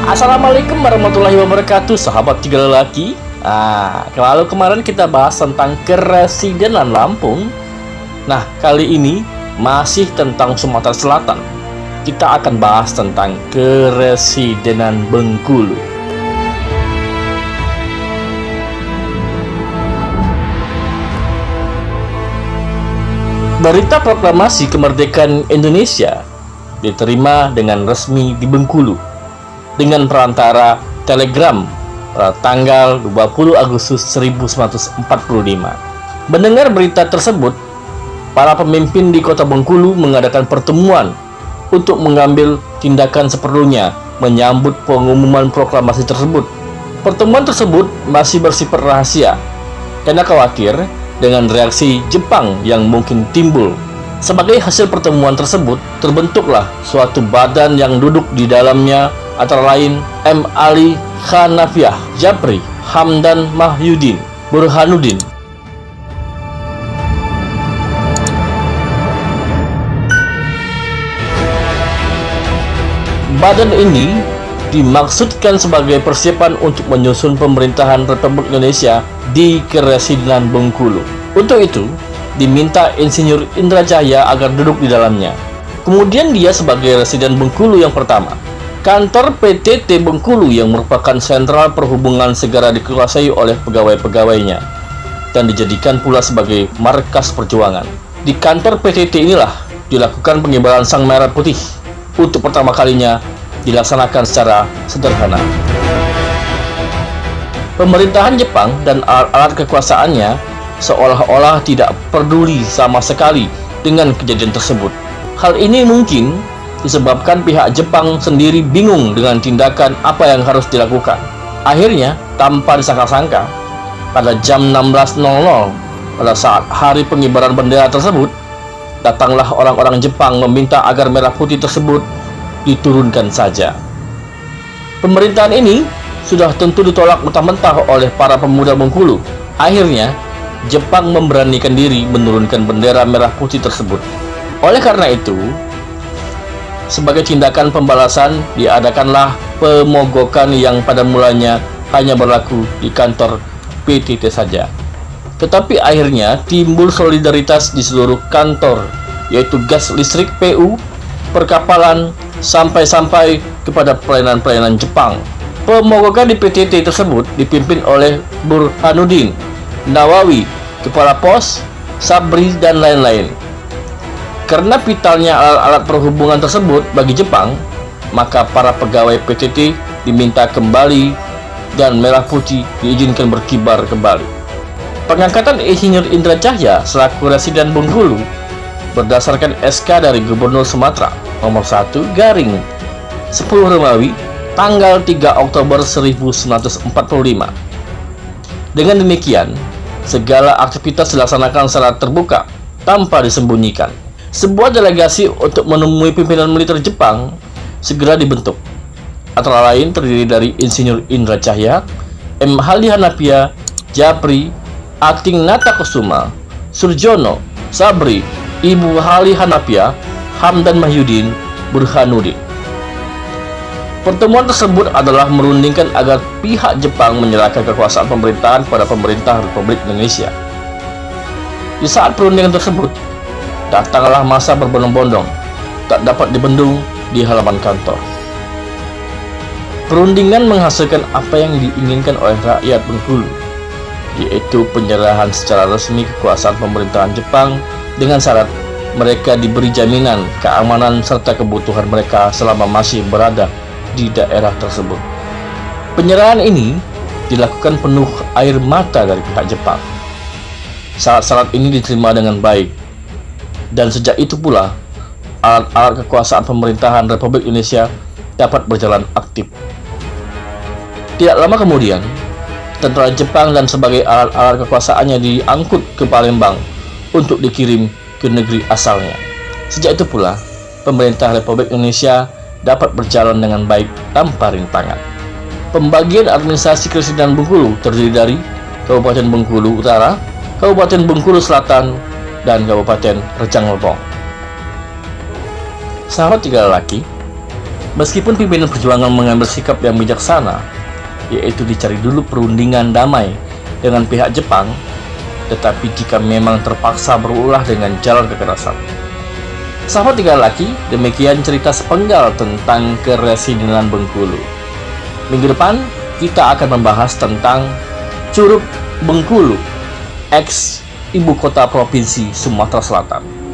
Assalamualaikum warahmatullahi wabarakatuh, sahabat tiga lelaki. Kalau kemarin kita bahas tentang Keresidenan Lampung. Nah, kali ini masih tentang Sumatera Selatan. Kita akan bahas tentang Keresidenan Bengkulu. Berita proklamasi kemerdekaan Indonesia diterima dengan resmi di Bengkulu dengan perantara telegram pada tanggal 20 Agustus 1945. Mendengar berita tersebut, para pemimpin di kota Bengkulu mengadakan pertemuan untuk mengambil tindakan seperlunya menyambut pengumuman proklamasi tersebut. Pertemuan tersebut masih bersifat rahasia karena khawatir dengan reaksi Jepang yang mungkin timbul. Sebagai hasil pertemuan tersebut, terbentuklah suatu badan yang duduk di dalamnya antara lain M. Ali Hanafiah, Japri, Hamdan Mahyudin, Burhanuddin. Badan ini dimaksudkan sebagai persiapan untuk menyusun pemerintahan Republik Indonesia di Keresidenan Bengkulu. Untuk itu, diminta Insinyur Indra Caya agar duduk di dalamnya. Kemudian dia sebagai Residen Bengkulu yang pertama. Kantor PTT Bengkulu yang merupakan sentral perhubungan segera dikuasai oleh pegawai-pegawainya dan dijadikan pula sebagai markas perjuangan. Di kantor PTT inilah dilakukan pengibaran Sang Merah Putih untuk pertama kalinya dilaksanakan secara sederhana. Pemerintahan Jepang dan alat-alat kekuasaannya seolah-olah tidak peduli sama sekali dengan kejadian tersebut. Hal ini mungkin disebabkan pihak Jepang sendiri bingung dengan tindakan apa yang harus dilakukan. Akhirnya, tanpa disangka-sangka, pada jam 16.00 pada saat hari pengibaran bendera tersebut, datanglah orang-orang Jepang meminta agar merah putih tersebut diturunkan saja. Pemerintahan ini sudah tentu ditolak mentah-mentah oleh para pemuda Bengkulu. Akhirnya, Jepang memberanikan diri menurunkan bendera merah putih tersebut. Oleh karena itu, sebagai tindakan pembalasan, diadakanlah pemogokan yang pada mulanya hanya berlaku di kantor PTT saja. Tetapi akhirnya timbul solidaritas di seluruh kantor, yaitu gas, listrik, PU, perkapalan, sampai kepada pelayanan-pelayanan Jepang. Pemogokan di PTT tersebut dipimpin oleh Burhanuddin, Nawawi, Kepala Pos, Sabri, dan lain-lain. Karena vitalnya alat-alat perhubungan tersebut bagi Jepang, maka para pegawai PTT diminta kembali dan merah putih diizinkan berkibar kembali. Pengangkatan Insinyur Indra Caya selaku Residen Bengkulu berdasarkan SK dari Gubernur Sumatera nomor 1 garing 10 Romawi tanggal 3 Oktober 1945. Dengan demikian, segala aktivitas dilaksanakan secara terbuka tanpa disembunyikan. Sebuah delegasi untuk menemui pimpinan militer Jepang segera dibentuk. Antara lain terdiri dari Insinyur Indra Caya, M. Ali Hanafiah, Japri, Ating Natakusuma, Surjono, Sabri, Ibu Ali Hanafiah, Hamdan Mahyudin, Burhanuddin. Pertemuan tersebut adalah merundingkan agar pihak Jepang menyerahkan kekuasaan pemerintahan pada pemerintah Republik Indonesia. Di saat perundingan tersebut, datanglah masa berbondong-bondong, tak dapat dibendung di halaman kantor. Perundingan menghasilkan apa yang diinginkan oleh rakyat Bengkulu, yaitu penyerahan secara resmi kekuasaan pemerintahan Jepang dengan syarat mereka diberi jaminan keamanan serta kebutuhan mereka selama masih berada di daerah tersebut. Penyerahan ini dilakukan penuh air mata dari pihak Jepang. Syarat-syarat ini diterima dengan baik, dan sejak itu pula alat-alat kekuasaan pemerintahan Republik Indonesia dapat berjalan aktif. Tidak lama kemudian, tentara Jepang dan sebagai alat-alat kekuasaannya diangkut ke Palembang untuk dikirim ke negeri asalnya. Sejak itu pula, pemerintah Republik Indonesia dapat berjalan dengan baik tanpa rintangan. Pembagian administrasi Keresidenan Bengkulu terdiri dari Kabupaten Bengkulu Utara, Kabupaten Bengkulu Selatan, dan Kabupaten Rejang Lebong. Sahabat tiga lelaki, Meskipun pimpinan perjuangan mengambil sikap yang bijaksana, yaitu dicari dulu perundingan damai dengan pihak Jepang, tetapi jika memang terpaksa berulah dengan jalan kekerasan. Sahabat Tiga Laki, demikian cerita sepenggal tentang Keresidenan Bengkulu. Minggu depan, kita akan membahas tentang Curug Bengkulu, ex ibu kota provinsi Sumatera Selatan.